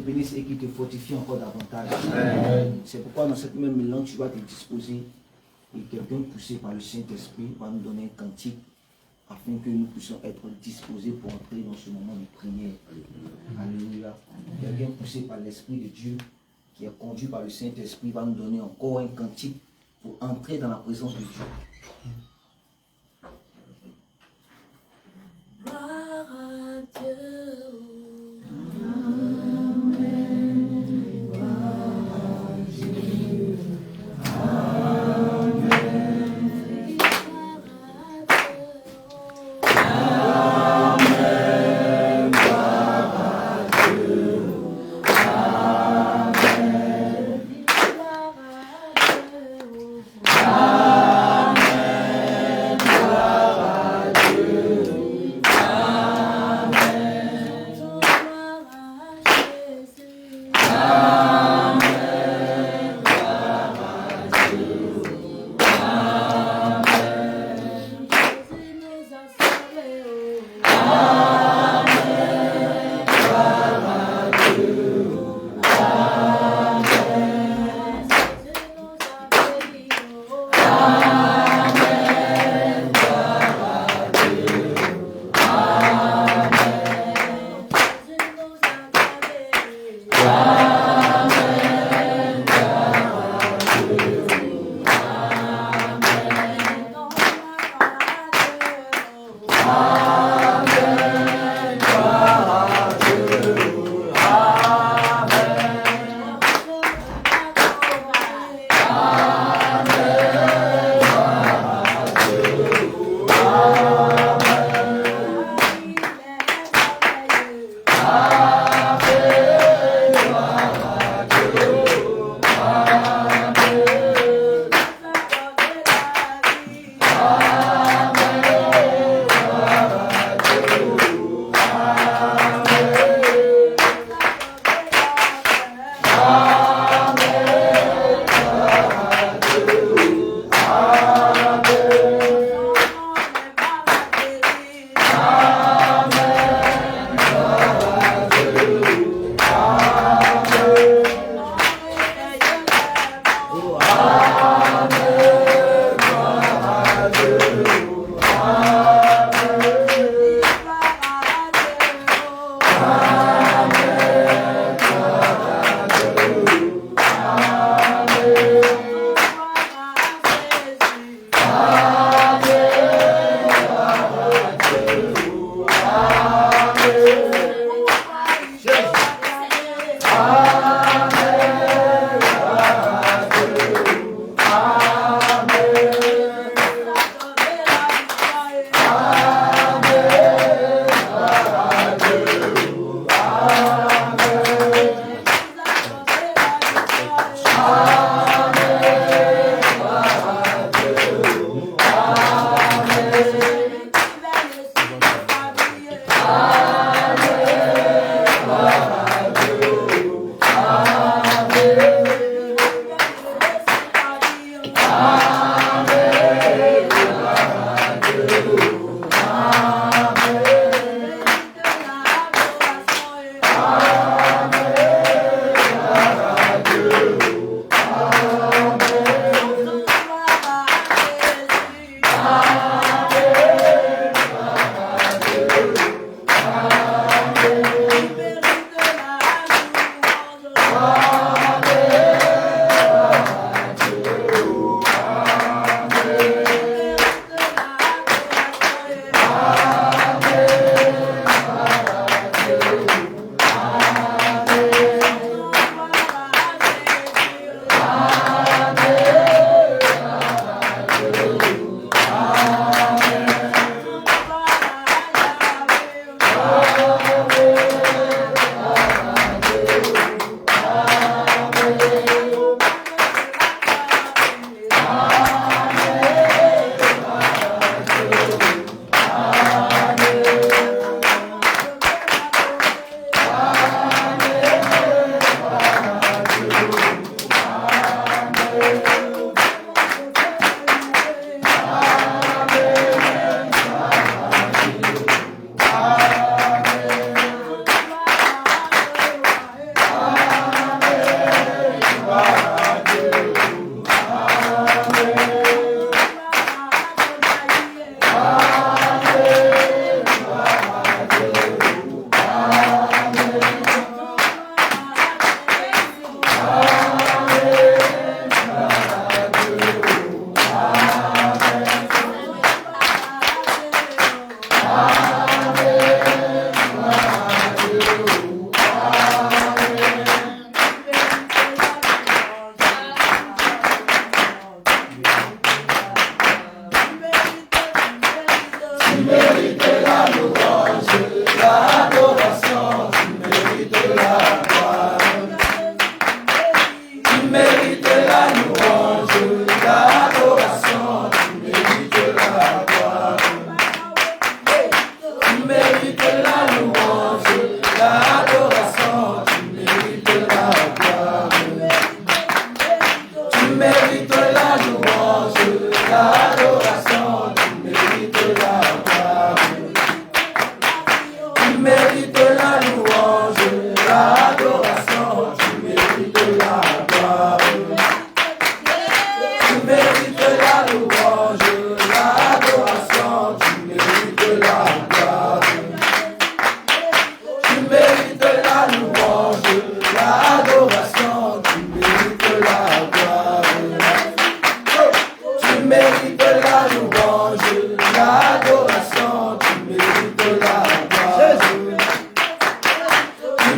bénisse et qui te fortifie encore davantage. C'est pourquoi dans cette même langue, tu vas te disposer et quelqu'un poussé par le Saint-Esprit va nous donner un cantique afin que nous puissions être disposés pour entrer dans ce moment de prière. Alléluia. Quelqu'un poussé par l'Esprit de Dieu qui est conduit par le Saint-Esprit va nous donner encore un cantique pour entrer dans la présence de Dieu. Gloire à Dieu.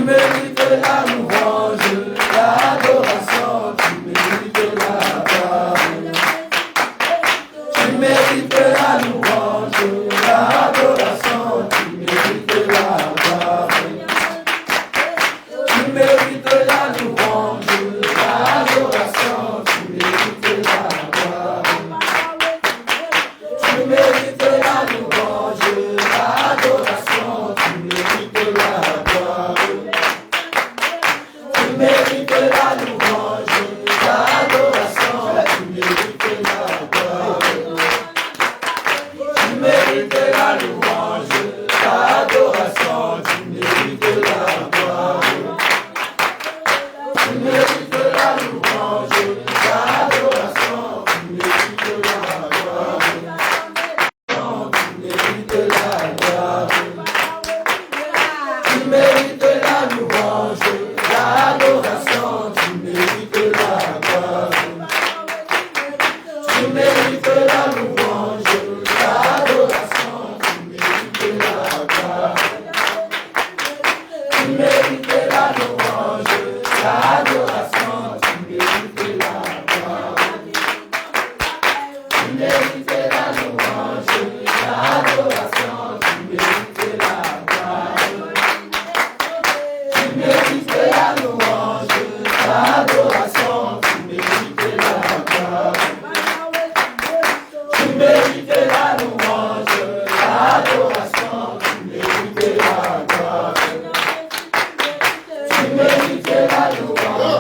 mérites la louange, l'adoration, tu mérites la gloire. Tu mérites la louange, l'adoration, tu mérites la gloire. Tu mérites la louange, l'adoration, tu mérites la gloire. Tu mérites la louange, l'adoration, tu mérites la gloire. Tu mérites la louange, l'adoration, tu mérites la gloire. Tu mérites la louange, l'adoration, tu mérites la gloire. Tu mérites la louange, l'adoration, tu mérites la gloire. Tu mérites la gloire. Tu mérites la louange, l'adoration, tu mérites la gloire. Tu mérites la louange, l'adoration, tu mérites la gloire. Tu mérites la louange, l'adoration, tu mérites la gloire. Tu mérites la louange, l'adoration, tu mérites la gloire. Tu mérites la louange, l'adoration, tu mérites la gloire. Tu mérites la louange, l'adoration, tu mérites la gloire. Tu mérites la louange,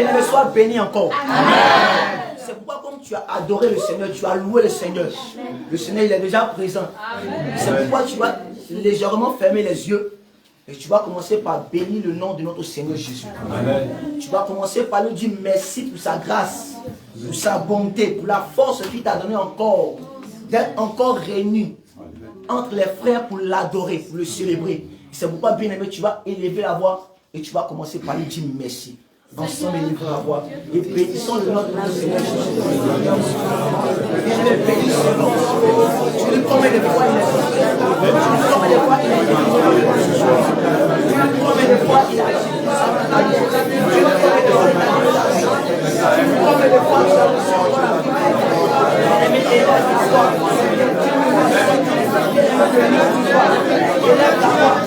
Bien-aimé, sois béni encore. C'est pourquoi comme tu as adoré le Seigneur, tu as loué le Seigneur. Le Seigneur, il est déjà présent. C'est pourquoi tu vas légèrement fermer les yeux. Et tu vas commencer par bénir le nom de notre Seigneur Jésus. Amen. Tu vas commencer par lui dire merci pour sa grâce, pour sa bonté, pour la force qu'il t'a donné encore, d'être encore réunis entre les frères pour l'adorer, pour le célébrer. C'est pourquoi, bien aimé, tu vas élever la voix et tu vas commencer par lui dire merci. Ensemble, élevons la voix et bénissons le nom de notre Seigneur Jésus. Bien-aimé, bénissons le nom. Tu lui combien de fois il est là. Tu lui combien de fois il est là. Tu lui combien de fois il a agi. Tu lui combien de fois il a agi. Tu lui combien de fois il a agi. Bien-aimé, élève la voix. Élève la voix.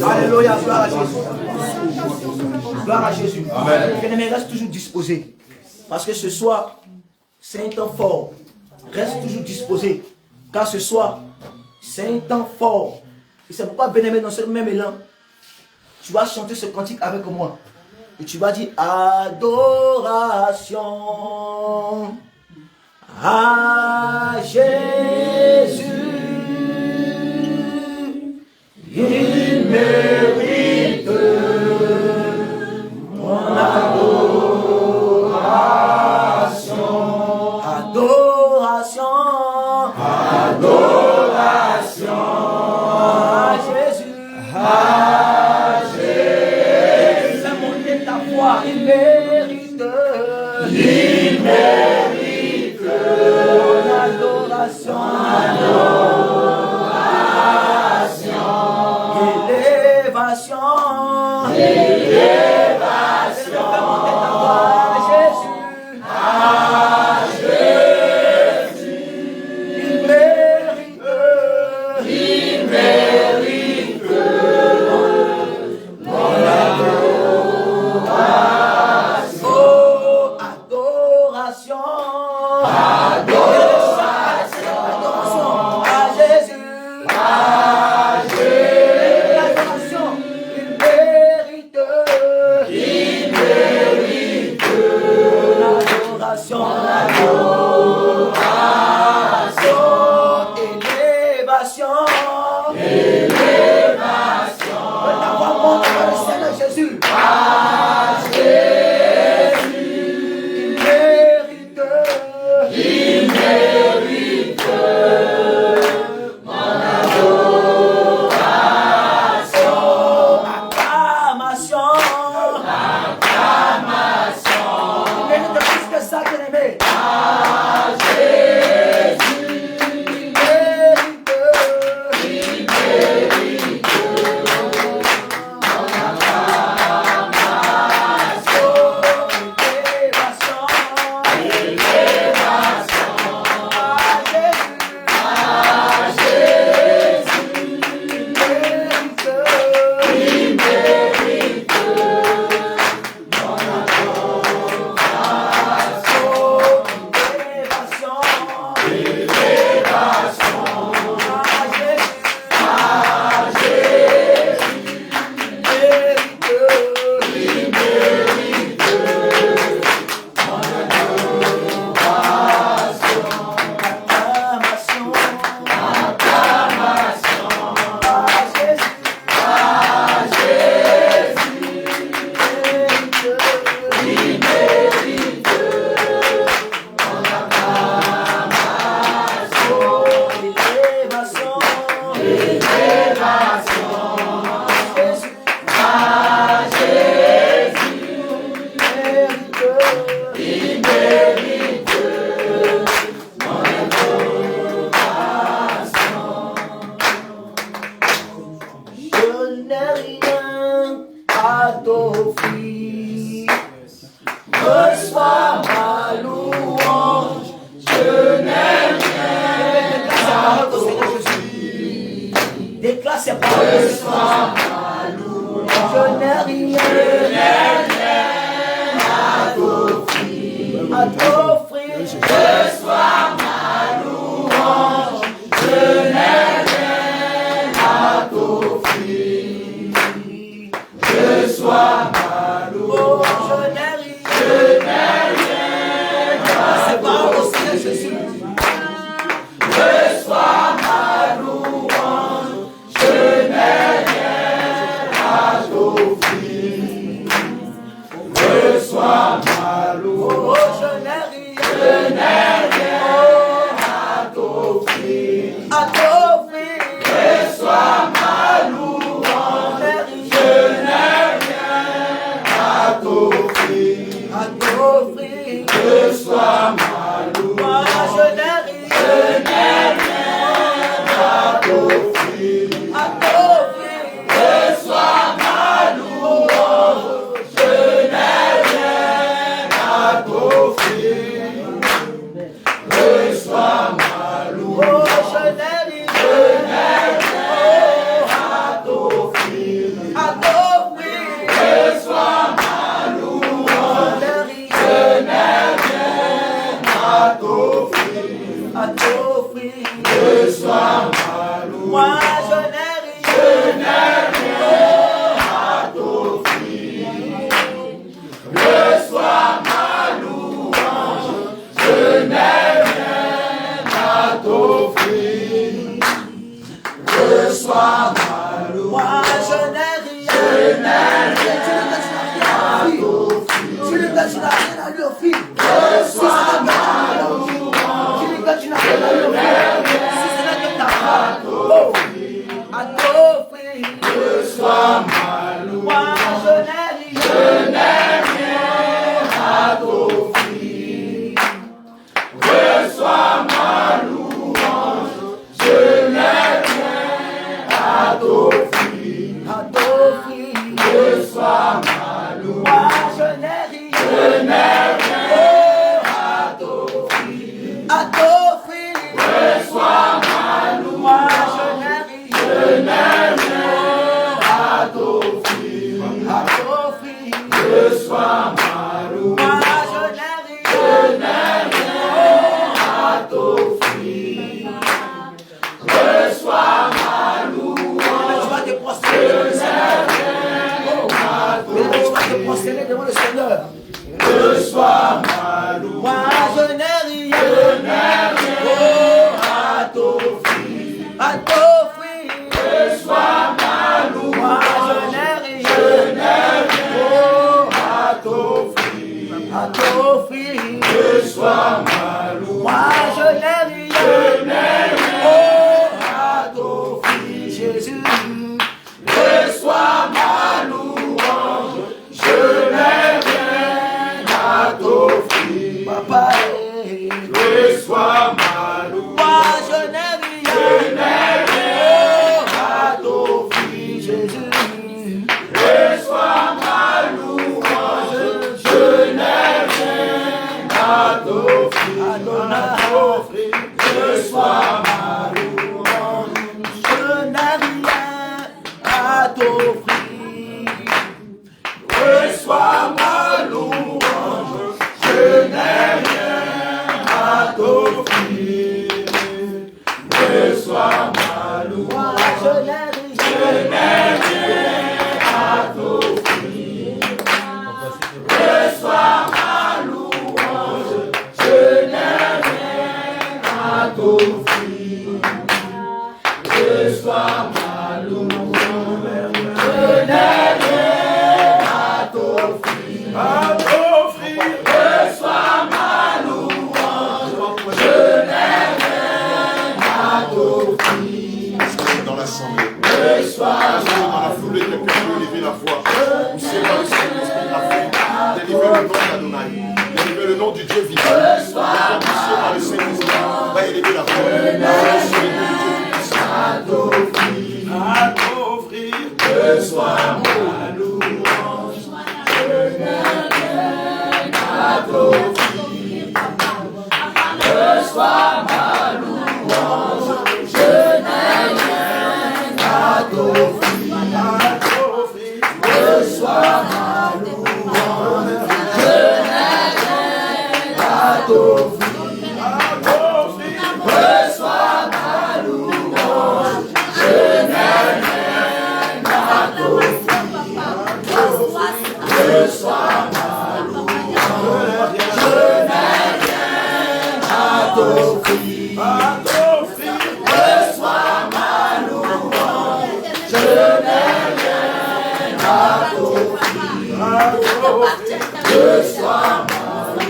Alléluia, gloire à Jésus. Gloire à Jésus. Bien-aimé, reste toujours disposé. Parce que ce soir, c'est un temps fort. Reste toujours disposé. Car ce soir, c'est un temps fort. Et c'est pourquoi, bien-aimé, dans ce même élan, tu vas chanter ce cantique avec moi. Et tu vas dire adoration à Jésus. Il mérite mon adoration. Adoration. Adoration à Jésus. Adolphe. sois ma louange. Moi je n'ai rien, oh, à t'offrir, Jésus. Reçois ma louange, je n'ai rien à t'offrir. Papa, reçois ma louange. moi je n'ai rien, oh, à t'offrir, Jésus. Reçois ma louange, je n'ai rien à t'offrir. Reçois ma louange, Je n'ai rien à t'offrir. reçois ma louange, je n'ai rien à t'offrir. Reçois ma louange. Moi je n'ai rien à t'offrir. Reçois ma louange, je n'ai rien à t'offrir. Reçois ma louange, je n'ai rien à t'offrir. Reçois ma louange, je n'ai rien à t'offrir. Dans l'assemblée. Reçois Dans la foulée, quelqu'un peut élever la voix. Poussez dans le Saint-Esprit la foi. Délivrer le nom d'Adonai. Délivrer le nom du Dieu vivant. Poussez dans le Saint-Esprit. Va élever la voix. Sur le nom du Dieu puissant. à t'offrir. Reçois ma louange, je n'ai rien à t'offrir. Reçois ma louange, je n'ai rien à t'offrir. Reçois ma louange, je n'ai rien à t'offrir. Reçois ma louange, je n'ai rien à t'offrir. Reçois ma louange, je n'ai rien à t'offrir. Reçois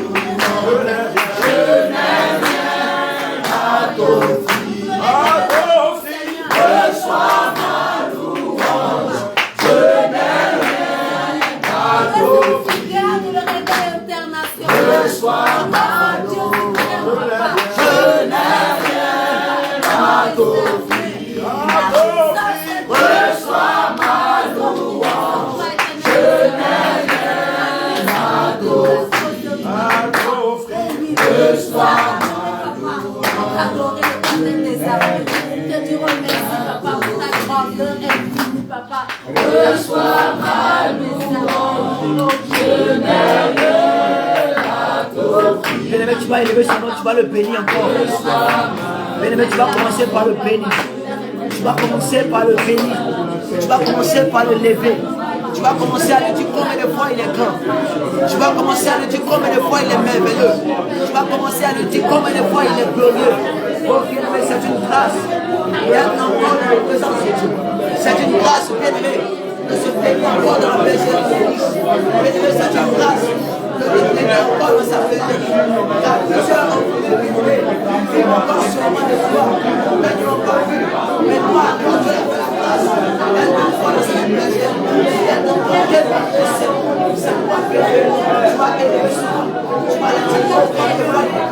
ma louange, je n'ai rien à t'offrir. Reçois ma louange, je n'ai rien à t'offrir. Reçois ma louange, je n'ai rien à t'offrir. Reçois ma louange, je n'ai rien à t'offrir. Reçois ma louange, je n'ai rien à t'offrir. Reçois ma louange. Reçois ma louange, je n'ai rien à t'offrir. Bien-aimé, tu vas élever son nom, tu vas le bénir encore. Bien-aimé, tu vas commencer par le bénir. Tu vas commencer par le bénir. Tu vas commencer par le lever. Tu vas commencer à lui dire combien de fois il est grand. Tu vas commencer à lui dire combien de fois il est merveilleux. Tu vas commencer à lui dire combien de fois il est glorieux. Oh bien-aimé, c'est une grâce. Et être encore dans la présence de Dieu. C'est une grâce, bien-aimé, de se bénir encore dans la présence de Dieu. Bien-aimé, c'est une grâce. Il est encore dans sa présence. Car plusieurs ont voulu bénir. Ils n'ont pas sûrement de foi. Mais ils n'ont pas vu. Mais moi, quand Dieu a fait la grâce, elle me voit dans sa présence. Elle n'ont pas fait la présence. C'est moi qui ai fait. Tu vas élever son nom. Tu vas le dire combien de fois il est grand. Tu vas le dire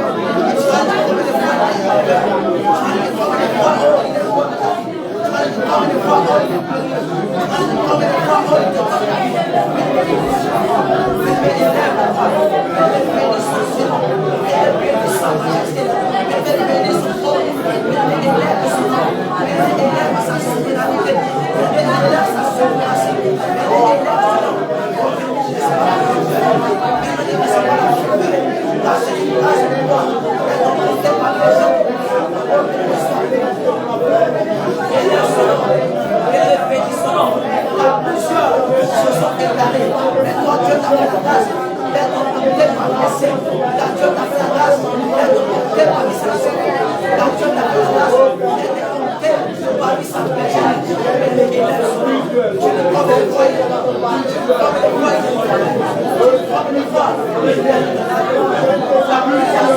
combien de fois il est grand. Tu vas le dire combien de fois il est bon dans ta vie. Tu vas le dire combien de fois il est glorieux. Tu vas le dire combien de fois il est dans ta vie. Reçois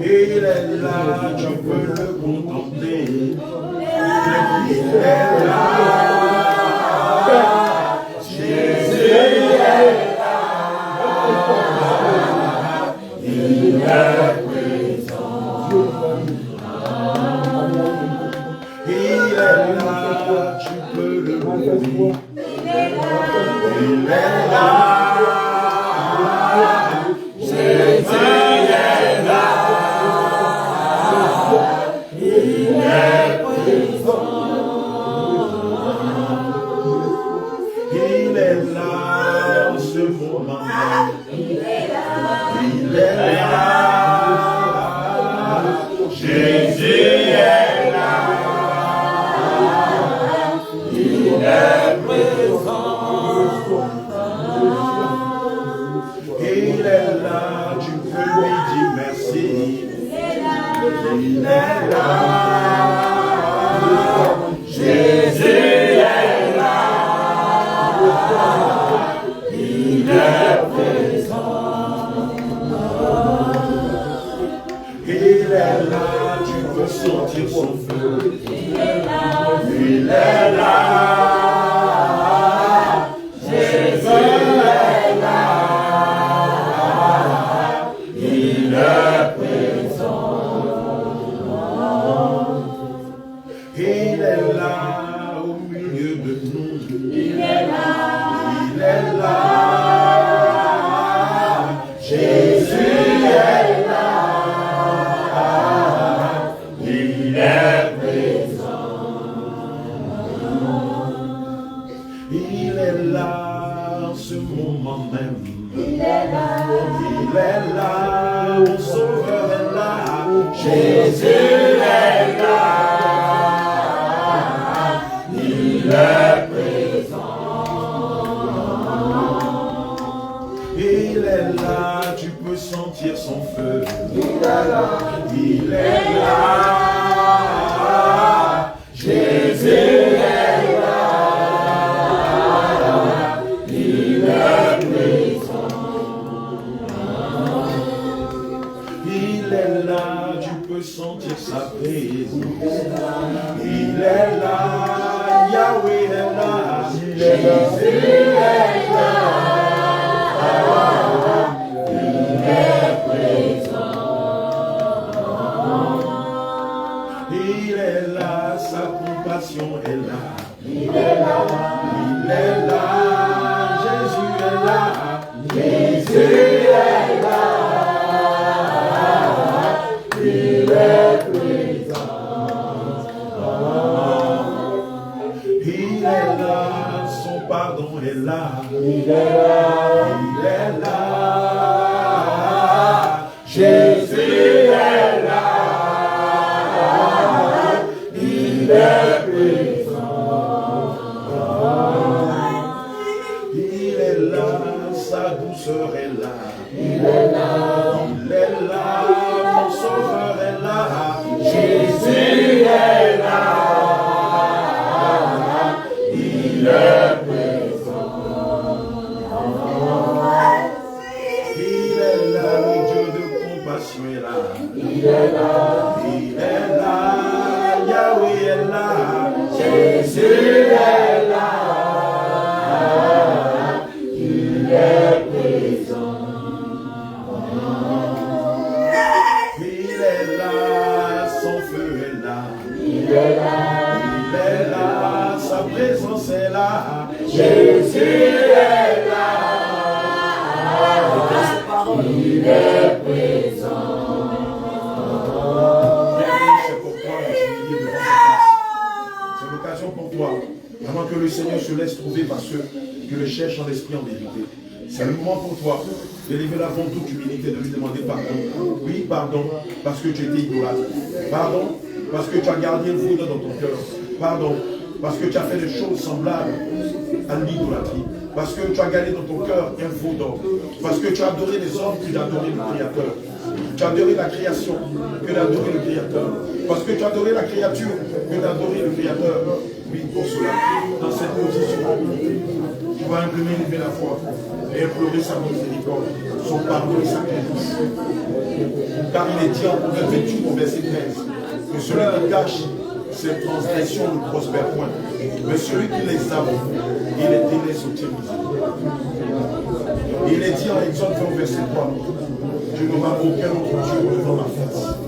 Il est là, tu peux le contempler. Il est là. Jésus est là. Il est présent. Il est là, tu peux le voir. Il est là. Jésus est là. Il est présent. Il est là en ce moment. Il est là. Il est là. Jésus est là. Il est présent. Il est là, tu peux lui dire merci. Il est là. Jésus est là. Il est présent. Il est là, tu peux sentir son feu. Il est là. Il est là. Jésus est là. Il est présent. Il est là au milieu de nous. Il est là. Il est là. Jésus est là. Il est présent. Il est là en ce moment même. Il est là. Il est là. Mon sauveur est là. Jésus est là. Il est présent. Il est là, tu peux sentir son feu. Il est là. Il est là. Jésus est là. Il est présent. Il est là, tu peux sentir sa présence. Il est là. Yahweh est là, Jésus est là, il est présent. Il est là, sa compassion est là. Il est là, il est là, Jésus est là, Jésus est là, il est présent. Il est là, son pardon est là. Il est là, il est là. Jésus est là. Il est présent. Il est là, sa douceur est là. Il est là, il est là. Mon sauveur est là. Jésus est là. Il est présent. Il est là, le Dieu de compassion est là. Il est là, il est là. Yahweh est là. Jésus est là. Il est présent. Il est là, son feu est là. Il est là, il est là. Sa présence est là. Jésus est là. Il est présent. C'est pour toi, c'est l'occasion pour toi. Vraiment que le Seigneur se laisse trouver par ceux qui le cherchent en esprit en vérité. C'est le moment pour toi de lever la voix toute humilité, de lui demander pardon. Oui, pardon, parce que tu étais idolâtre. Pardon, parce que tu as gardé le foudre dans ton cœur. Pardon, parce que tu as fait des choses semblables à l'idolâtrie. Parce que tu as gardé dans ton cœur un faux d'or. Parce que tu as adoré les hommes que d'adoré le Créateur. Tu as adoré la création que d'adoré le Créateur. Parce que tu as adoré la créature que d'adoré le Créateur. Oui, pour cela, dans cette position, tu vas imprimer, lever la foi et implorer sa miséricorde, son pardon et sa clémence. Car il est dit en Proverbe 28 au verset 13 que celui qui cache ses transgressions ne prospère point, mais celui qui les avoue, il les délaisse au miséricorde. Il est dit en Exode 20 verset 3, je ne m'avoue aucun autre Dieu devant ma face.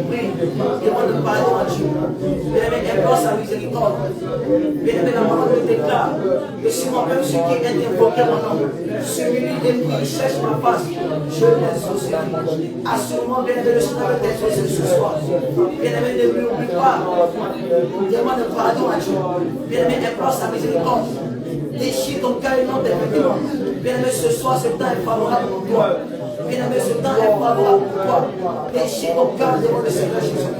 Prie, demande pardon à Dieu. Bien-aimé, implore sa miséricorde. Bien-aimé, la parole nous déclare que si moi-même, celui qui est invoqué mon nom, celui qui prie, cherche ma face, je l'exaucerai. Assurément, bien-aimé, le Seigneur va t'exaucer ce soir. Bien-aimé, ne lui oublie pas. Demande pardon à Dieu. Bien-aimé, implore sa miséricorde. Déchire ton cœur et non tes vêtements. Bien-aimé, ce soir, ce temps est favorable pour toi. Bien-aimé, ce temps est favorable pour toi. Déchire ton cœur devant le Seigneur Jésus.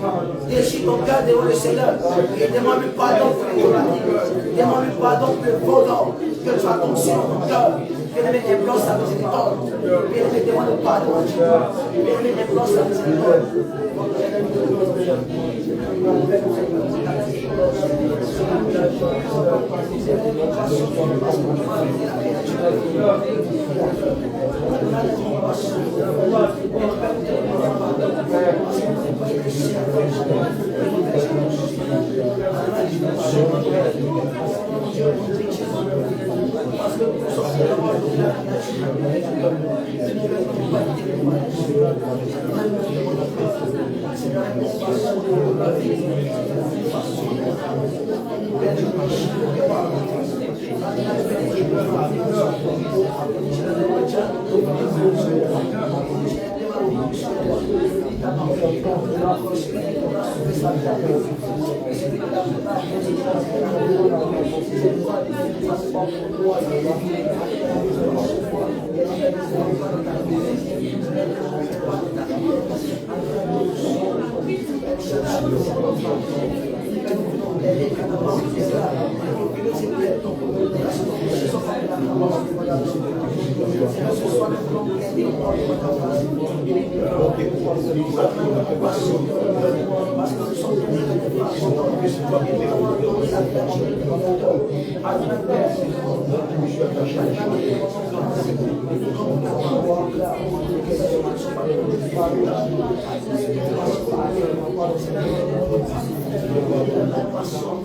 Déchire ton cœur devant le Seigneur. Et demande-lui pardon pour les idolatries. Demande-lui pardon pour le vaudor que tu as tombé sur ton cœur. Bien-aimé, implore sa miséricorde. Bien-aimé, demande pardon à Dieu. Bien-aimé, implore sa miséricorde.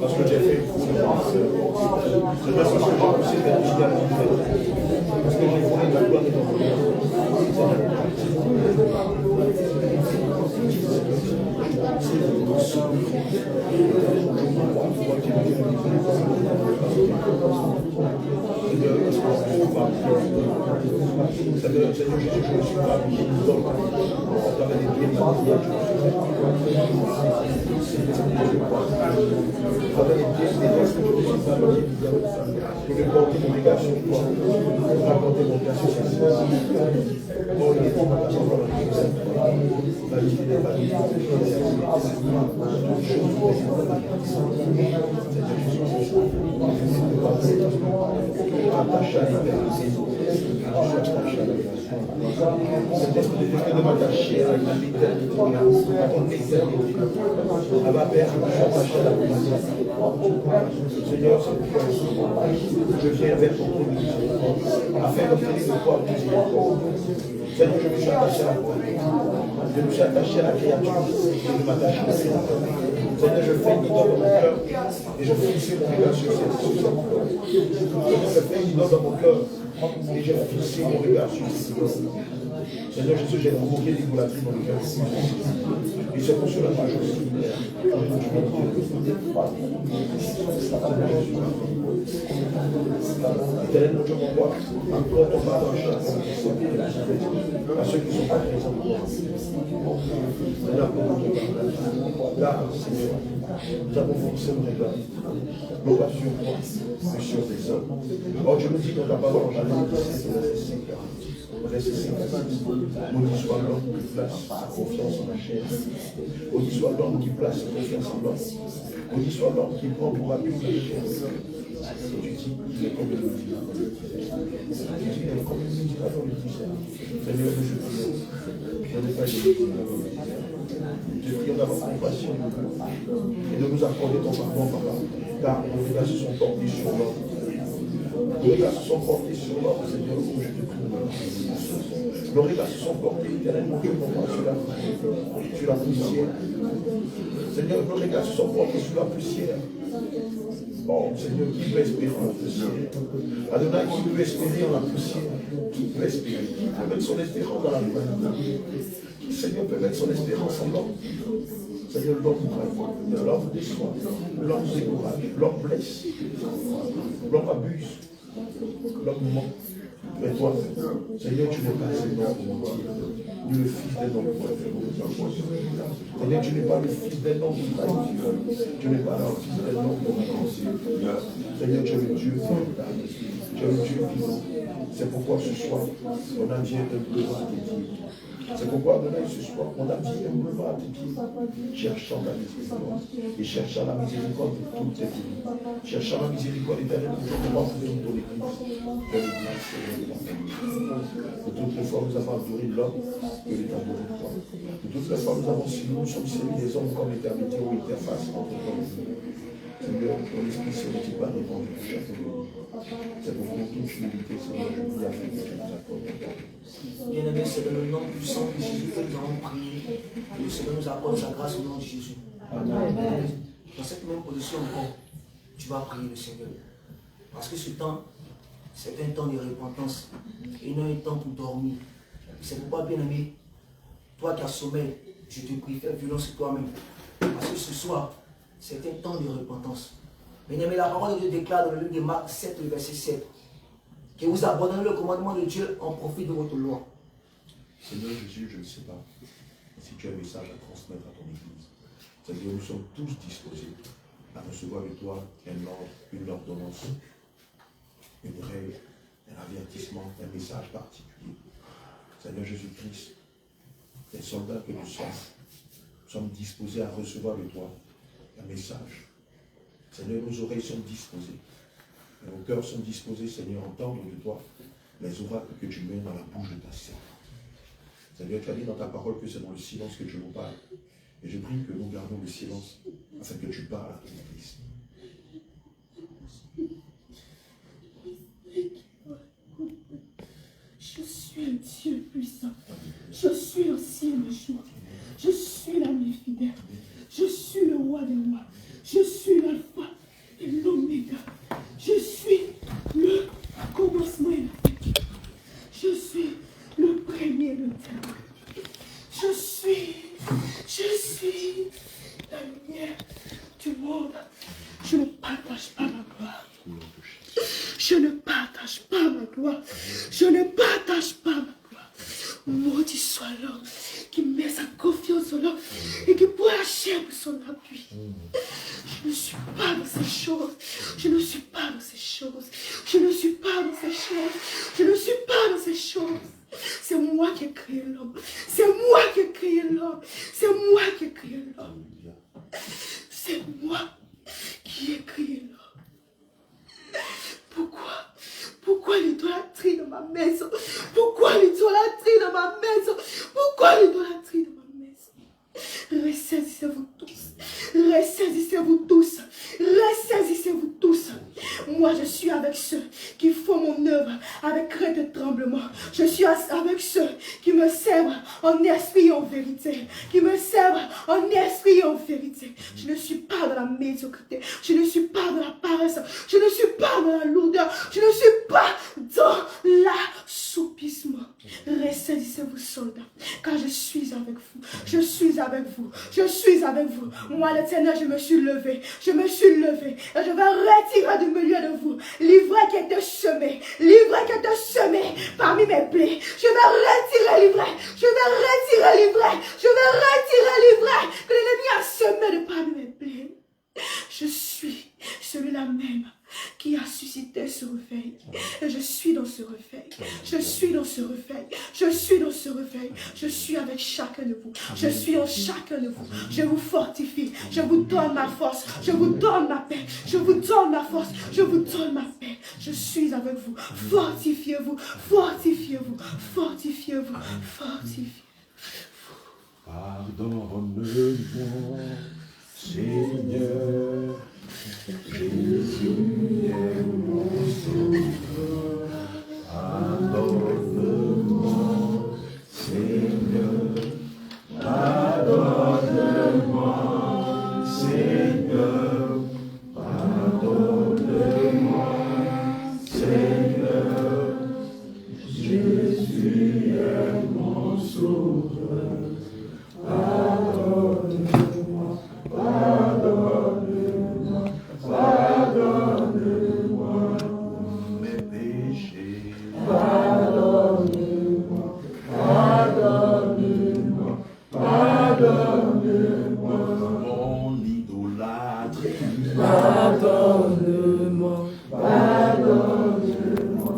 Parce que j'ai fait une faute. C'est parce que je vais pousser vers parce que j'ai fait la gloire de ton Seigneur Jésus, je ne suis pas habillé d'homme. Dans les pieds de la prière, avec les pieds des restes que je ne suis pas habillé pour me porter mon regard sur toi, pour apporter mon regard sur toi. Oh, il est bon, la vie n'est pas vie. Attaché à l'éternité. Cet esprit de m'attacher à l'éternité, à ton éternité. À ma Père, je suis attaché à la promesse. Seigneur, je viens vers ton trône afin d'obtenir de toi miséricorde. Seigneur, je me suis attaché à la croix. Je me suis attaché à la créature et je m'attache à Seigneur. Seigneur, je fais une idole dans mon cœur et je fixe mon regard sur cette chose. Je fais une idole dans mon cœur et je fixe mon regard sur cette chose. Seigneur Jésus, j'ai provoqué l'idolâtrie dans le cœur. Et c'est pour cela que je suis. Éternel, mon Dieu, mon roi, encore ton pardon à ceux qui sont pas présents. Seigneur, là, Seigneur, nous avons forcé mon regard. Non pas sur moi, mais sur des hommes. Or, je me dis dans ta parole, en Genèse 17, verset 5. Maudit soit l'homme qui place sa confiance en la chair. Maudit soit l'homme qui place sa confiance en l'homme. Maudit soit l'homme qui prend pour appui la chair. Tu dis, il est comme le médicament. Tu dis, il est comme le médicament le plus cher. Seigneur, je prie. Je n'ai pas de médicament. Je prie d'avoir compassion et de nous accorder ton pardon, papa. Car nos regards se sont portés sur l'homme. Nos regards se sont portés sur l'homme, Seigneur, où je te prie. Nos regards se sont portés éternellement sur la poussière. Seigneur, nos regards se sont portés sur la poussière. Oh, Seigneur, qui peut espérer en la poussière? Adonai, qui peut espérer en la poussière? Qui peut espérer? Qui peut mettre son espérance dans la humanité? Qui, Seigneur, peut mettre son espérance en l'homme? Seigneur, l'homme trahit, l'homme déçoit, l'homme décourage, l'homme blesse, l'homme abuse, l'homme ment. Mais toi, Seigneur, tu n'es pas un homme pour mentir, ni le fils d'un homme pour faire mauvais. Seigneur, tu n'es pas le fils d'un homme qui trahit. Tu n'es pas le fils d'un homme pour mentir. Seigneur, tu es le Dieu véritable. Tu es le Dieu vivant. C'est pourquoi ce soir, on a dit humblement à tes pieds. C'est pourquoi, Adonai, ce soir, on a dit humblement à tes pieds, cherchant la miséricorde et cherchant la miséricorde de toutes tes vies. Cherchant la miséricorde éternelle pour toute ton Église. De toutes les fois, nous avons adoré l'homme que l'État adoré toi. De toutes les fois, nous avons su, nous sommes servis les hommes comme éternité ou interface entre toi et nous. Seigneur, ton esprit serait-il pas répandu pour chacun de nous? C'est pour toute humilité, Seigneur, je prie afin que tu nous accordes. Bien-aimé, c'est dans le nom puissant de Jésus que nous allons prier. Et le Seigneur nous accorde sa grâce au nom de Jésus. Amen. Dans cette même position encore, tu vas prier le Seigneur. Parce que ce temps, c'est un temps de repentance et non un temps pour dormir. C'est pourquoi, bien-aimé, toi qui as sommeil, je te prie, fais violence sur toi-même. Parce que ce soir, c'est un temps de repentance. Bien-aimé, la parole de Dieu déclare dans le livre de Marc 7, le verset 7, que vous abandonnez le commandement de Dieu en profit de votre loi. Seigneur Jésus, je ne sais pas si tu as un message à transmettre à ton Église. C'est-à-dire, nous sommes tous disposés à recevoir de toi un ordre, une ordonnance, une règle, un avertissement, un message particulier. Seigneur Jésus-Christ, les soldats que nous sommes disposés à recevoir de toi un message. Seigneur, nos oreilles sont disposées, nos cœurs sont disposés, Seigneur, à entendre de toi les oracles que tu mets dans la bouche de ta servante. Seigneur, tu as dit dans ta parole que c'est dans le silence que tu nous parles. Et je prie que nous gardons le silence afin que tu parles à ton Église. Je suis un Dieu puissant. Je suis le ciel de joie. Je suis l'ami fidèle. Je suis le roi des rois. Je suis l'alpha et l'oméga. Je suis le commencement et la fin. Je suis le premier et le dernier. Je suis la lumière du monde. Je ne partage pas ma gloire. Je ne partage pas ma gloire. Je ne partage pas ma gloire. Maudit soit l'homme qui met sa confiance en l'homme et qui pour la chair de son appui. Je ne suis pas dans ces choses. Je ne suis pas dans ces choses. Je ne suis pas dans ces choses. Je ne suis pas dans ces choses. C'est moi qui ai créé l'homme. C'est moi qui ai créé l'homme. C'est moi qui ai créé l'homme. C'est moi qui ai créé l'homme. Pourquoi l'idolâtrie dans ma maison? Pourquoi l'idolâtrie dans ma maison? Pourquoi l'idolâtrie dans ma maison? Ressaisissez-vous tous. Ressaisissez-vous tous. Ressaisissez-vous tous. Moi, je suis avec ceux qui font mon œuvre avec crainte et tremblement. Je suis avec ceux qui me servent en esprit et en vérité. Qui me servent en esprit et en vérité. Je ne suis pas dans la médiocrité. Je ne suis pas dans la paresse. Je ne suis pas dans la lourdeur. Je ne suis pas dans l'assoupissement. Ressaisissez-vous, soldats, car je suis avec vous. Je suis avec vous. Je suis avec vous. Moi, l'Éternel, je me suis levé. Je me suis levé. Et je vais retirer du milieu de vous l'ivraie qui était semée. L'ivraie qui était semée parmi mes blés. Je vais retirer l'ivraie. Je vais retirer l'ivraie. Je vais retirer l'ivraie que l'ennemi a semé de parmi mes blés. Je suis celui-là même qui a suscité ce réveil. Et je suis dans ce réveil. Je suis dans ce réveil. Je suis dans ce réveil. Je suis avec chacun de vous. Je suis en chacun de vous. Je vous fortifie. Je vous donne ma force. Je vous donne ma paix. Je vous donne ma force. Je vous donne ma paix. Je suis avec vous. Fortifiez-vous. Fortifiez-vous. Fortifiez-vous. Fortifiez-vous. Pardonne-moi, Seigneur, Jésus est mon sauveur. Pardonne-moi, Seigneur, pardonne-moi, Seigneur, pardonne-moi, Seigneur, Jésus est mon sauveur. Pardonne-moi, pardonne-moi, pardonne-moi mes péchés. Pardonne-moi, pardonne-moi, pardonne-moi mon idolâtrie. Pardonne-moi, pardonne-moi,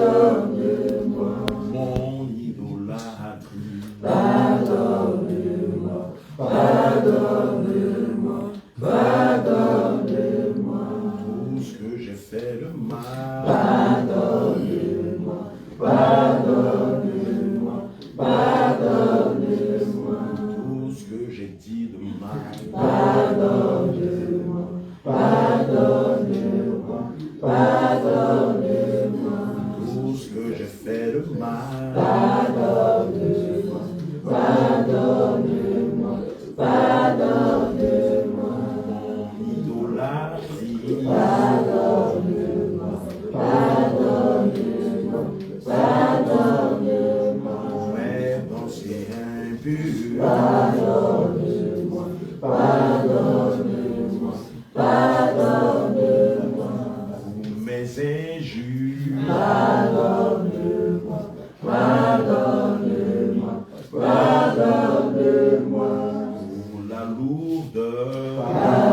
pardonne-moi mon idolâtrie. Pardonne-moi, pardonne-moi, pardonne-moi tout ce que j'ai fait de mal. Pardonne-moi, pardonne-moi, pardonne-moi tout ce que j'ai dit de mal. Pardonne-moi, pardonne-moi, pardonne-moi tout ce que j'ai fait de mal. Pardonne-moi, pardonne-moi, pardonne-moi mon idolâtrie. Pardonne-moi, pardonne-moi, pardonne-moi mes pensées impures. Pardonne-moi, pardonne-moi, pardonne-moi mes injures. Pardonne-moi, pardonne-moi, pardonne-moi pour la lourdeur.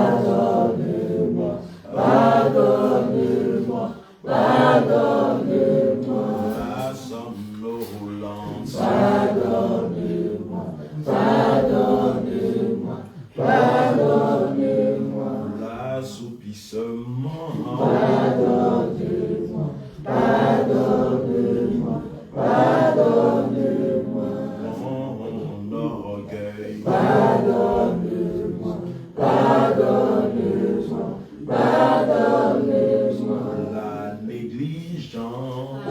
Pardonne-moi, pardonne-moi, pardonne-moi la somnolence. Pardonne-moi, pardonne-moi, pardonne-moi l'assoupissement. Pardonne-moi, pardonne-moi, pardonne-moi mon orgueil. Pardonne-moi, pardonne-moi, pardonne-moi la négligence.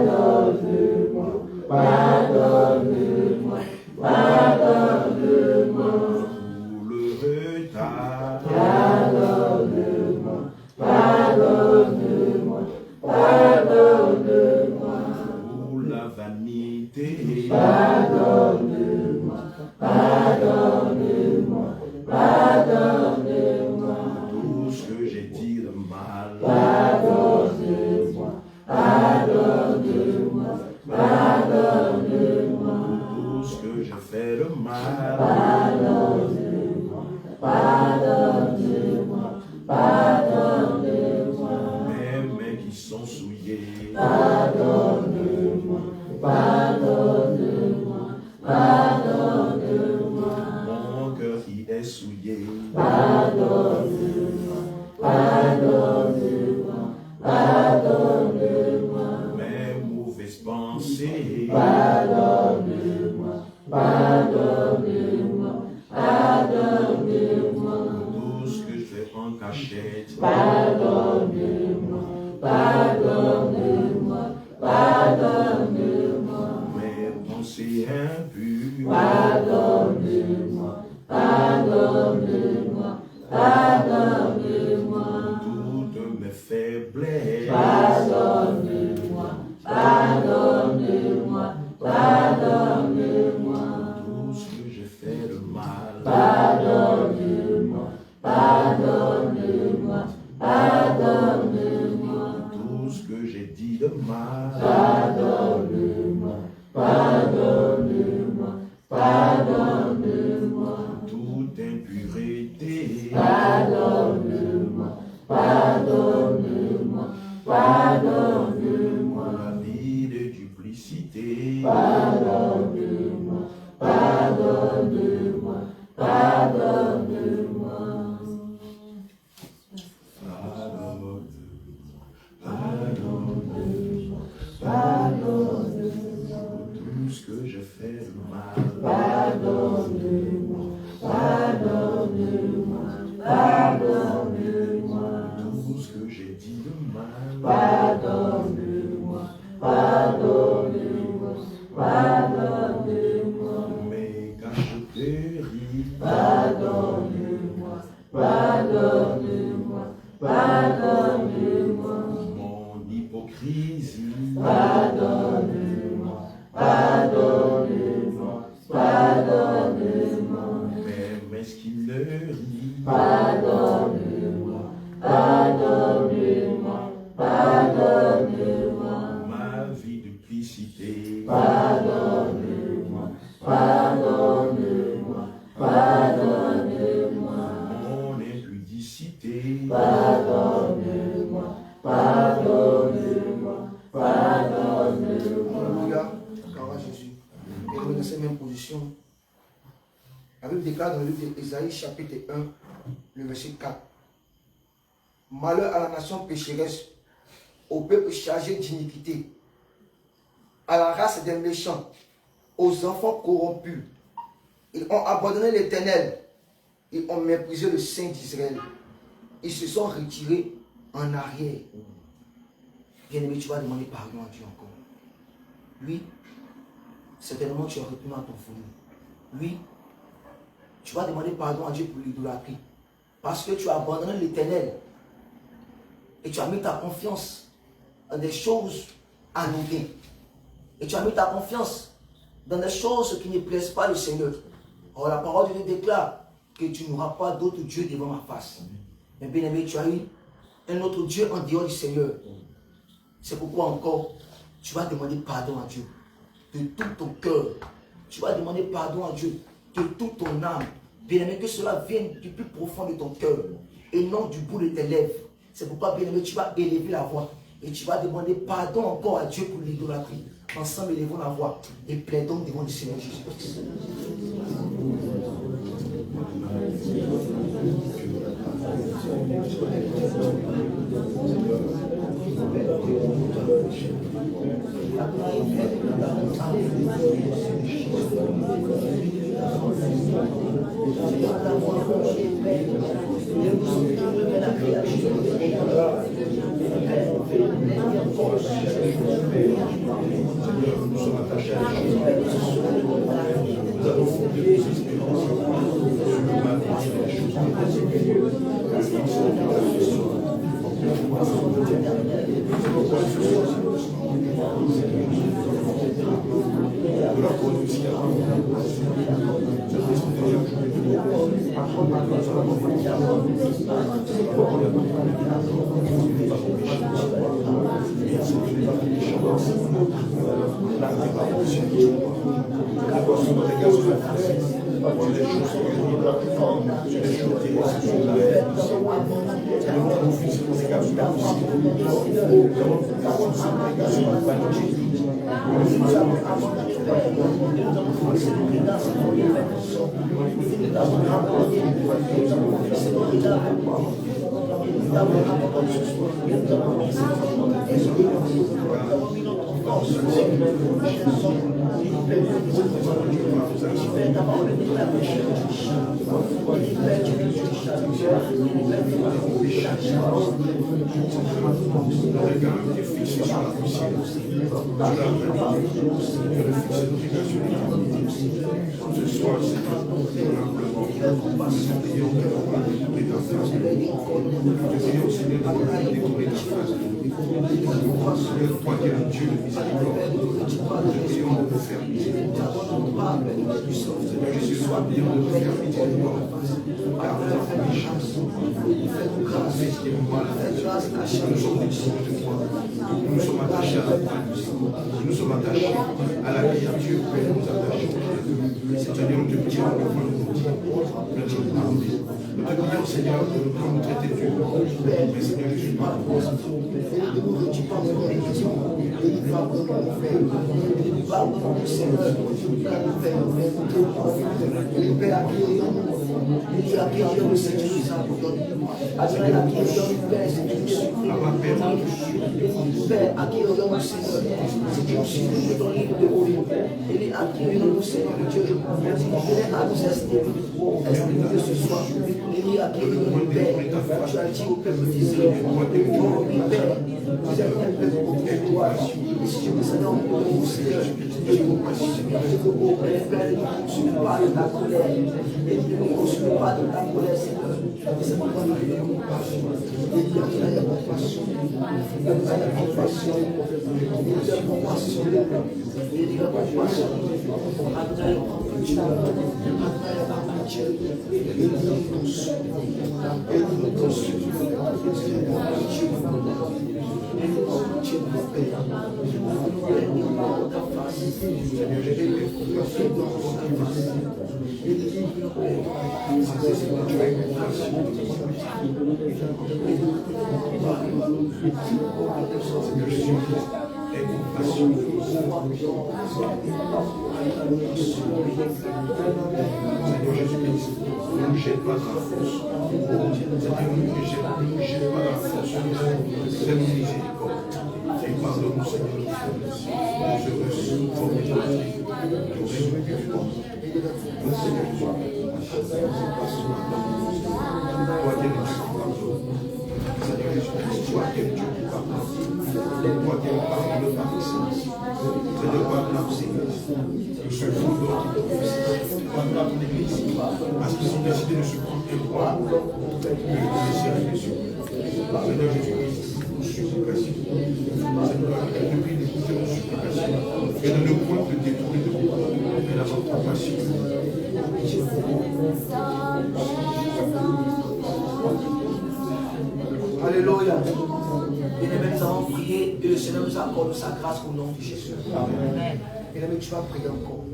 Pardonne-moi, pardonne-moi, pardonne-moi pour le retard. Pardonne-moi, pardonne-moi, pardonne-moi pour la vanité. Pardonne-moi, pardonne-moi, pardonne-moi tout ce que j'ai dit de mal. Pardonne-moi, pardonne-moi, pardonne-moi tout ce que j'ai fait de mal. Pardonne-moi, pardonne-moi, pardonne-moi mes mains qui sont souillées. Pardonne-moi, pardonne-moi, pardonne-moi mon cœur qui est souillé. Pardonne-moi, pardonne-moi, pardonne-moi mes mauvaises pensées. Pardonne-moi, pardonne-moi, pardonne-moi tout ce que je fais en cachette. Pardonne-moi, pardonne-moi, pardonne-moi mes pensées impures. Pardonne-moi, pardonne-moi, pardonne-moi toutes mes faiblesses. Pardonne-moi, pardonne-moi, pardonne-moi tout ce que j'ai fait de mal. Pardonne-moi, pardonne-moi, pardonne-moi tout ce que j'ai dit de mal. Pardonne-moi, pardonne-moi, pardonne-moi toute impureté. Pardonne-moi, pardonne-moi. hypocrisie. Pardonne-moi, pardonne-moi, pardonne-moi. Mes mesquineries. Pardonne-moi, pardonne-moi, pardonne-moi. Ma vie de duplicité. Pardonne-moi, pardonne-moi, pardonne-moi. Mon impudicité. Pardonne-moi, pardonne-moi, pardonne-moi. Alléluia, gloire à Jésus. Et nous dans cette même position. La Bible déclare dans le livre d'Ésaïe, chapitre 1, le verset 4. Malheur à la nation pécheresse, au peuple chargé d'iniquité, à la race des méchants, aux enfants corrompus. Ils ont abandonné l'Éternel, ils ont méprisé le Saint d'Israël. Ils se sont retirés en arrière. Bien-aimé, tu vas demander pardon à Dieu encore. Oui, certainement tu as retourné à ton foyer. Oui, tu vas demander pardon à Dieu pour l'idolâtrie. Parce que tu as abandonné l'Éternel. Et tu as mis ta confiance dans des choses anodines. Et tu as mis ta confiance dans des choses qui ne plaisent pas le Seigneur. Or, la parole de Dieu déclare que tu n'auras pas d'autre Dieu devant ma face. Mais bien aimé, tu as eu un autre Dieu en dehors du Seigneur. C'est pourquoi encore, tu vas demander pardon à Dieu. De tout ton cœur. Tu vas demander pardon à Dieu. De toute ton âme. Bien aimé, que cela vienne du plus profond de ton cœur. Et non du bout de tes lèvres. C'est pourquoi, bien aimé, tu vas élever la voix. Et tu vas demander pardon encore à Dieu pour l'idolâtrie. Ensemble, élevons la voix. Et plaidons devant le Seigneur Jésus-Christ. Nous sommes attachés à Jésus. Nous avons fondé nos espérances sur le mal et sur les choses de la cause aussi à nous sommes attachés à la nous sommes attachés à la créature que nous attachons. C'est-à-dire, nous te prions devant nous dire, nous te prions, Seigneur, de nous traiter Dieu. Mais Seigneur, je suis pas Seigneur. Seigneur Jésus-Christ, ne nous jette pas dans la force. Seigneur, ne nous jette pas dans la force. Fais-nous miséricorde. Et pardonne-nous, Seigneur, nous je reçois formidable. Je réjouis du monde. Seigneur Jésus, toi qui es le Dieu qui pardonne. Seigneur Jésus-Christ, toi qui es le Dieu qui pardonne. Toi qui es le pardon par excellence. Seigneur, pardonne par excellence. Nous sommes fous d'ordre. Pardonne par ton Église. Parce qu'ils ont décidé de se prendre un roi de laisser les yeux. Seigneur Jésus-Christ, nous supplications. Seigneur, je te prie d'écouter nos supplications et de ne point te détruire de nous, mais d'avoir compassion. Alléluia. Bien-aimés, nous avons prié et le Seigneur nous accorde sa grâce au nom de Jésus. Amen. Bien-aimés, tu vas prier encore.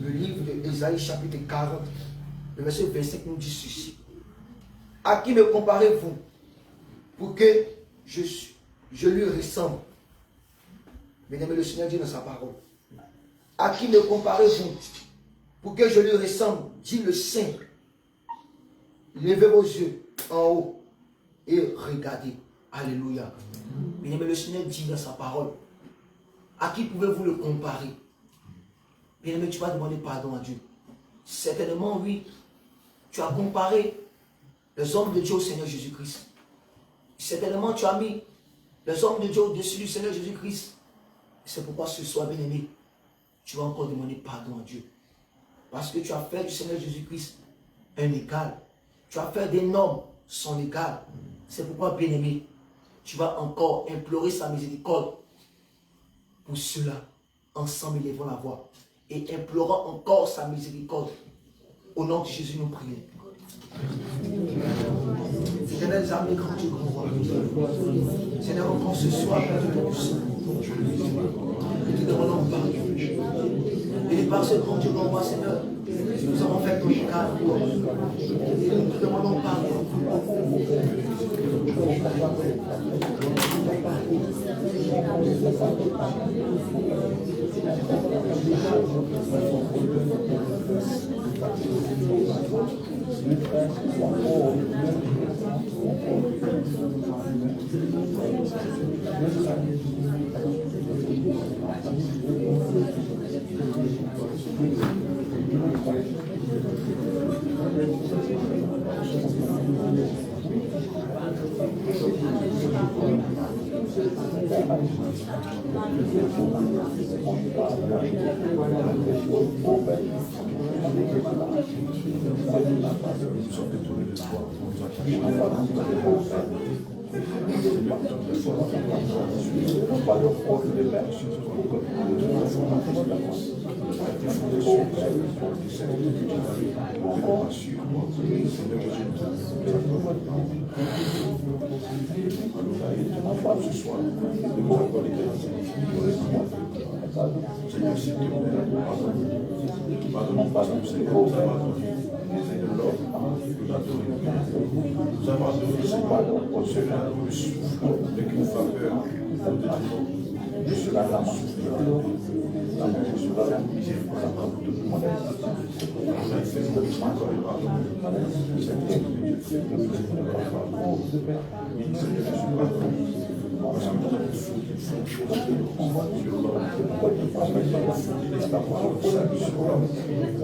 Le livre d'Ésaïe chapitre 40, le verset 25 nous dit ceci. À qui me comparez-vous pour que je lui ressemble? Bien-aimés, le Seigneur dit dans sa parole. À qui me comparez-vous pour que je lui ressemble? Dit le Saint. Levez vos yeux en haut et regardez. Alléluia. Bien-aimé, le Seigneur dit dans sa parole. À qui pouvez-vous le comparer? Bien-aimé, tu vas demander pardon à Dieu. Certainement, oui. Tu as comparé les hommes de Dieu au Seigneur Jésus-Christ. Certainement, tu as mis les hommes de Dieu au-dessus du Seigneur Jésus-Christ. C'est pourquoi ce soir, bien-aimé, tu vas encore demander pardon à Dieu. Parce que tu as fait du Seigneur Jésus-Christ un égal. Tu as fait des hommes son égal. C'est pourquoi, bien-aimé, tu vas encore implorer sa miséricorde. Pour cela, ensemble, élevons la voix et implorons encore sa miséricorde. Au nom de Jésus, nous prions. Éternel des armées, grand Dieu, grand roi. Seigneur, encore ce soir, nous te demandons pardon. Et par ce grand Dieu, grand roi, Seigneur, nous avons fait ton égal. Et nous te demandons pardon.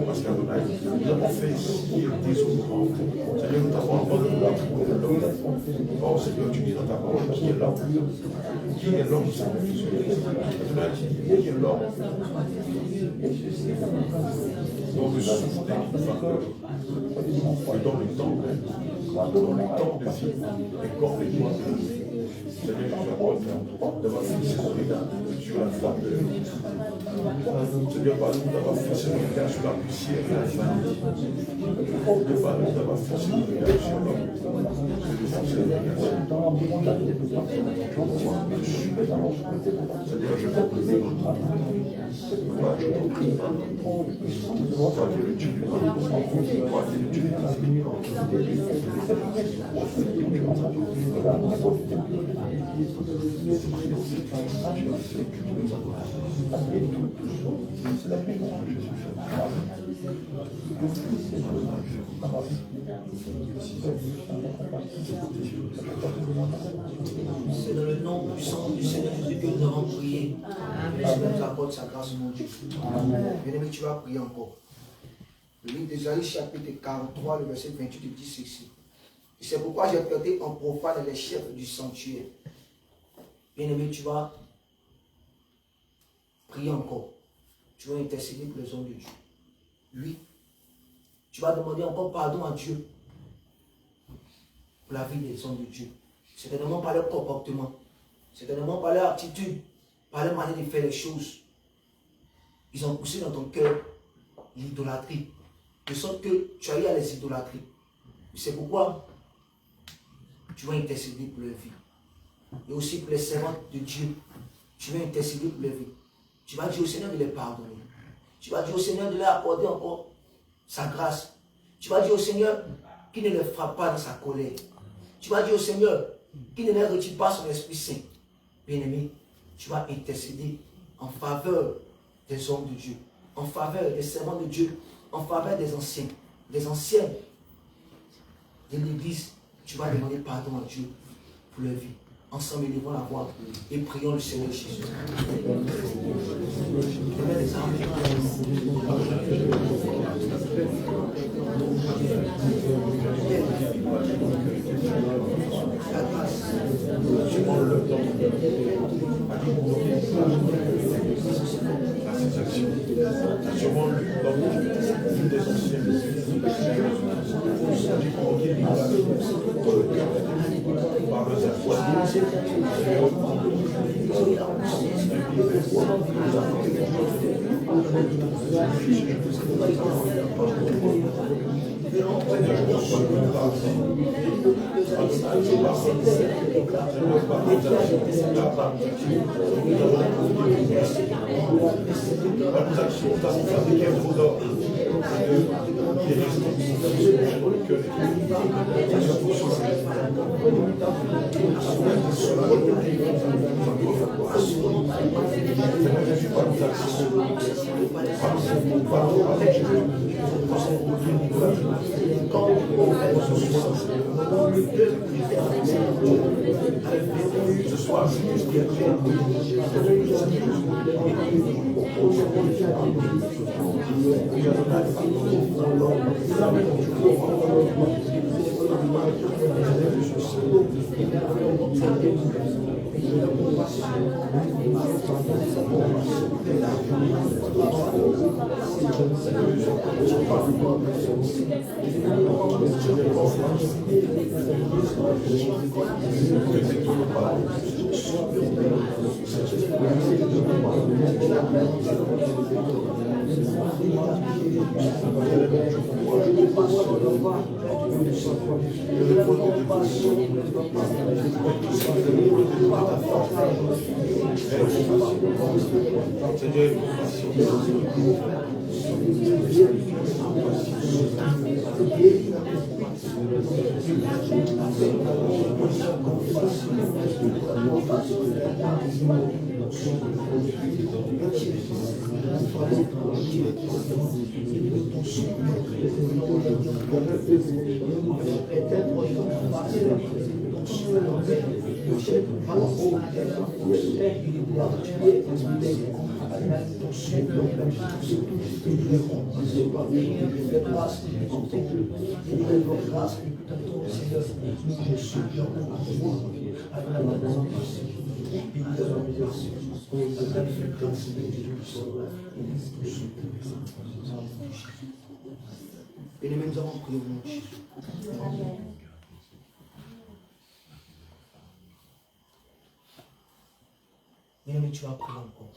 Parce qu'Adonai, nous avons fait ici un déshonorant. Seigneur, nous t'avons abandonné l'homme. Oh Seigneur, tu dis dans ta parole, qui est l'homme? Qui est l'homme, Seigneur Jésus-Christ? Adonai, qui est l'homme? Dans le souffle des facteurs, et dans le temps de vie, les corps des joies. Seigneur d'avoir fixé son regard sur la femme de l'Église. Seigneur, pardonne-nous d'avoir fixé nos regards sur la poussière et la vanité. Dieu, pardonne-nous d'avoir fixé nos regards sur l'homme. Seigneur, je te prie. Moi, je te prie. Toi qui es le Dieu du pardon. Toi qui es le Dieu de la miséricorde. C'est dans le nom puissant du Seigneur Jésus que nous avons prié. Le Seigneur nous apporte sa grâce, mon Dieu. Bien-aimé, tu vas prier encore. Le livre d'Ésaïe, chapitre 43, le verset 28, dit ceci. C'est pourquoi j'ai traité en profane les chefs du sanctuaire. Bien-aimé, tu vas prier encore. Tu vas intercéder pour les hommes de Dieu. Oui. Tu vas demander encore pardon à Dieu pour la vie des hommes de Dieu. Certainement par leur comportement, certainement par leur attitude, par leur manière de faire les choses. Ils ont poussé dans ton cœur l'idolâtrie, de sorte que tu as eu à les idolâtrer. C'est pourquoi tu vas intercéder pour leur vie. Et aussi pour les servantes de Dieu, tu vas intercéder pour leur vie. Tu vas dire au Seigneur de les pardonner. Tu vas dire au Seigneur de leur accorder encore sa grâce. Tu vas dire au Seigneur qu'il ne les frappe pas dans sa colère. Tu vas dire au Seigneur qu'il ne les retire pas son Esprit Saint. Bien-aimé, tu vas intercéder en faveur des hommes de Dieu, en faveur des servants de Dieu, en faveur des anciens, des anciennes de l'Église. Tu vas demander pardon à Dieu pour leur vie. Ensemble, élevons la voix et prions le Seigneur Jésus. Ce soir, c'est ce qui est fait. Et les mêmes avons prié au nom de Jésus. Bien-aimé, tu vas prier encore.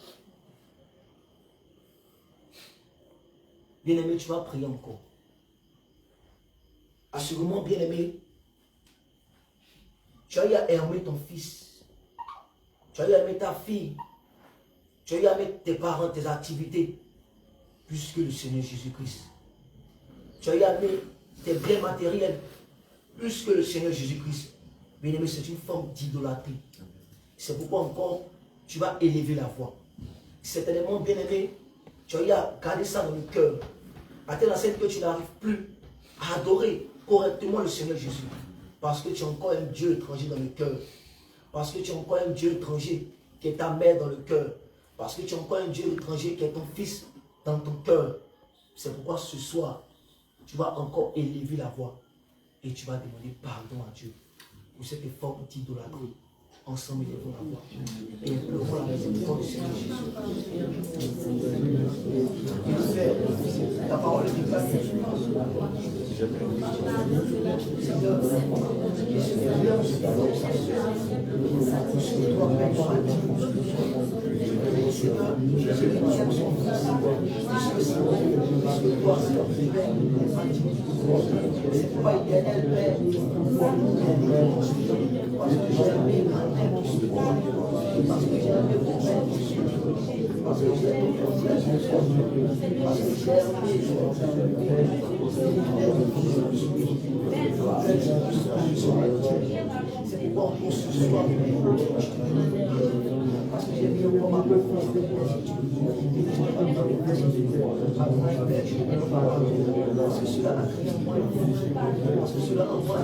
Bien-aimé, tu vas prier encore. Assurément, bien-aimé, tu as eu à aimer ton fils. Tu as eu à aimer ta fille. Tu as eu à aimer tes parents, tes activités, plus que le Seigneur Jésus-Christ. Tu as eu à aimer tes biens matériels, plus que le Seigneur Jésus-Christ. Bien-aimé, c'est une forme d'idolâtrie. C'est pourquoi encore, tu vas élever la voix. Certainement, bien-aimé, tu as eu à garder ça dans le cœur. À telle enseigne que tu n'arrives plus à adorer correctement le Seigneur Jésus. Parce que tu as encore un Dieu étranger dans le cœur. Parce que tu as encore un Dieu étranger qui est ta mère dans le cœur. Parce que tu as encore un Dieu étranger qui est ton fils dans ton cœur. C'est pourquoi ce soir, tu vas encore élever la voix. Et tu vas demander pardon à Dieu pour cette forme d'idolâtrie. Ensemble, élevons la voix. Et implorons la miséricorde du Seigneur Jésus. Ta parole est déclarée. C'est pourquoi on se soir parce que j'ai mis au corps ma peau parce que cela a créé un point parce que cela envoie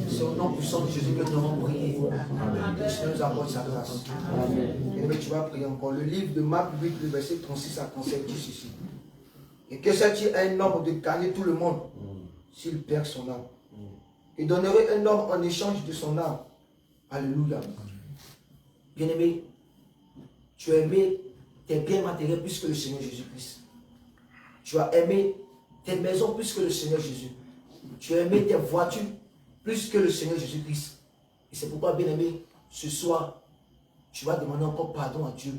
C'est au nom puissant de Jésus que nous avons prié. Le Seigneur nous apporte sa grâce. Et mais tu vas prier encore. Le livre de Marc 8, le verset 36 à 37 dit ceci. Et que sert-il à un homme de gagner tout le monde s'il perd son âme? Il donnerait un homme en échange de son âme. Alléluia. Bien-aimé, tu as aimé tes biens matériels plus que le Seigneur Jésus-Christ. Tu as aimé tes maisons plus que le Seigneur Jésus. Tu as aimé tes voitures plus que le Seigneur Jésus-Christ. Et c'est pourquoi, bien-aimé, ce soir, tu vas demander encore pardon à Dieu.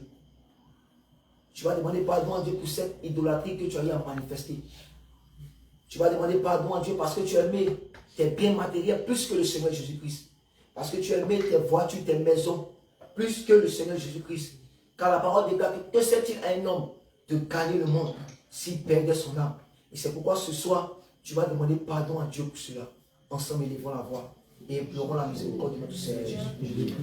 Tu vas demander pardon à Dieu pour cette idolâtrie que tu as eu à manifester. Tu vas demander pardon à Dieu parce que tu as aimé tes biens matériels plus que le Seigneur Jésus-Christ. Parce que tu as aimé tes voitures, tes maisons plus que le Seigneur Jésus-Christ. Car la parole déclare que sert-il à un homme de gagner le monde s'il perdait son âme? Et c'est pourquoi ce soir, tu vas demander pardon à Dieu pour cela. Ensemble, élevons la voix. et implorons la miséricorde de notre Seigneur Jésus.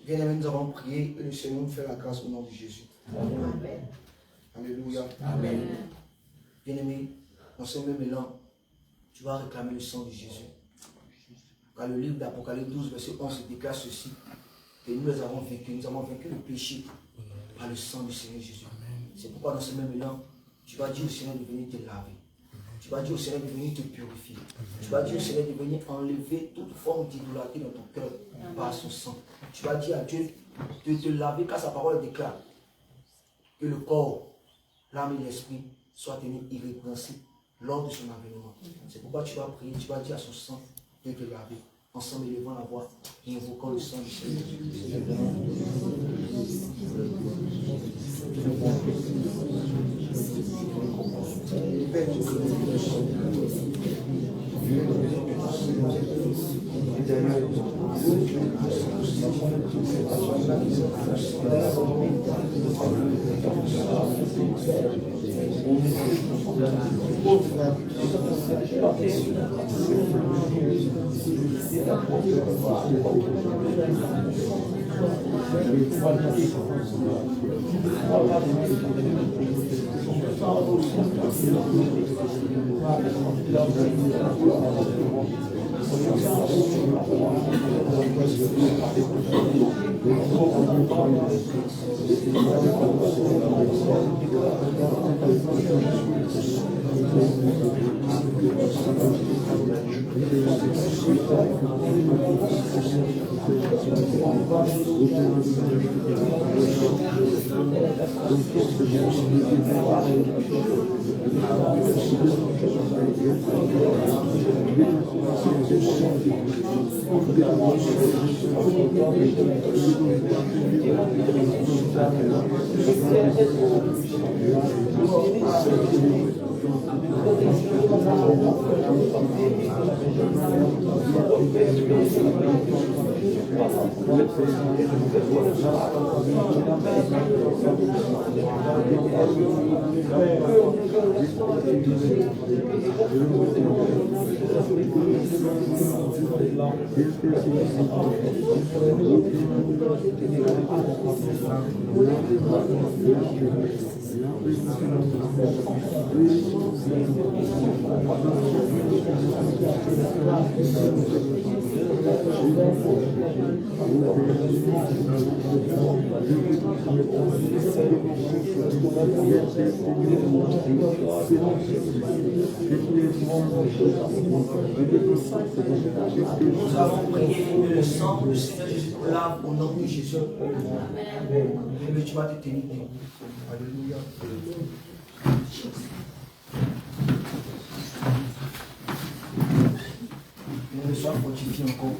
Bien-aimés, nous avons prié et le Seigneur nous fait la grâce au nom de Jésus. Amen. Alléluia. Amen. Bien-aimés, dans ce même élan, tu vas réclamer le sang de Jésus. Car le livre d'Apocalypse 12, verset 11 déclare ceci, que nous les avons vaincu le péché par le sang du Seigneur Jésus. C'est pourquoi dans ce même élan, tu vas dire au Seigneur de venir te laver. Tu vas dire au Seigneur de venir te purifier. Tu vas dire au Seigneur de venir enlever toute forme d'idolâtrie dans ton cœur par son sang. Tu vas dire à Dieu de te laver, car sa parole déclare que le corps, l'âme et l'esprit soient tenus irrépréhensibles lors de son avènement. C'est pourquoi tu vas prier, tu vas dire à son sang de te laver. Ensemble, élevant la voix et invoquant le sang du Seigneur. Nous avons prié que le sang du Seigneur Jésus nous lave au nom de Jésus. Et tu vas te tenir. Alléluia. Nous sois fortifiés encore.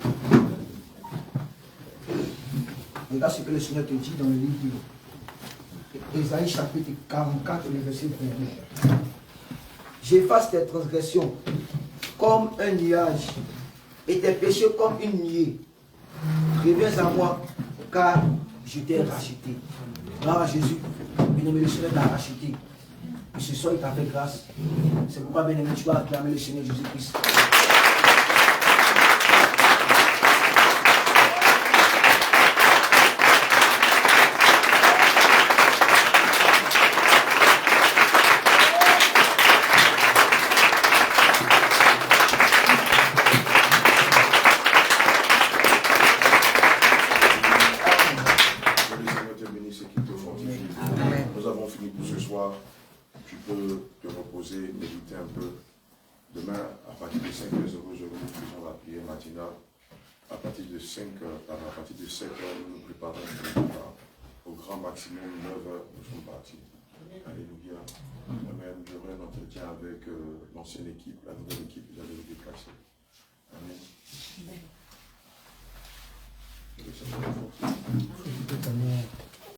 Regarde ce que le Seigneur te dit dans le livre d'Ésaïe chapitre 44, le verset 22. J'efface tes transgressions comme un nuage et tes péchés comme une nuée. Reviens à moi, car je t'ai racheté. Gloire à Jésus. Bien-aimé, le Seigneur t'a racheté. Et ce soir, il t'a fait grâce. C'est pourquoi, bien-aimé, tu vas acclamer le Seigneur Jésus-Christ. Méditer un peu. Demain, à partir de 5h00, nous faisons la prière matinale. À partir de 5h, à partir de 7h, nous nous préparons au grand maximum 9h, nous sommes partis. Alléluia. Amen. J'aurai un entretien avec l'ancienne équipe, la nouvelle équipe, vous allez le déplacer. Amen. Amen.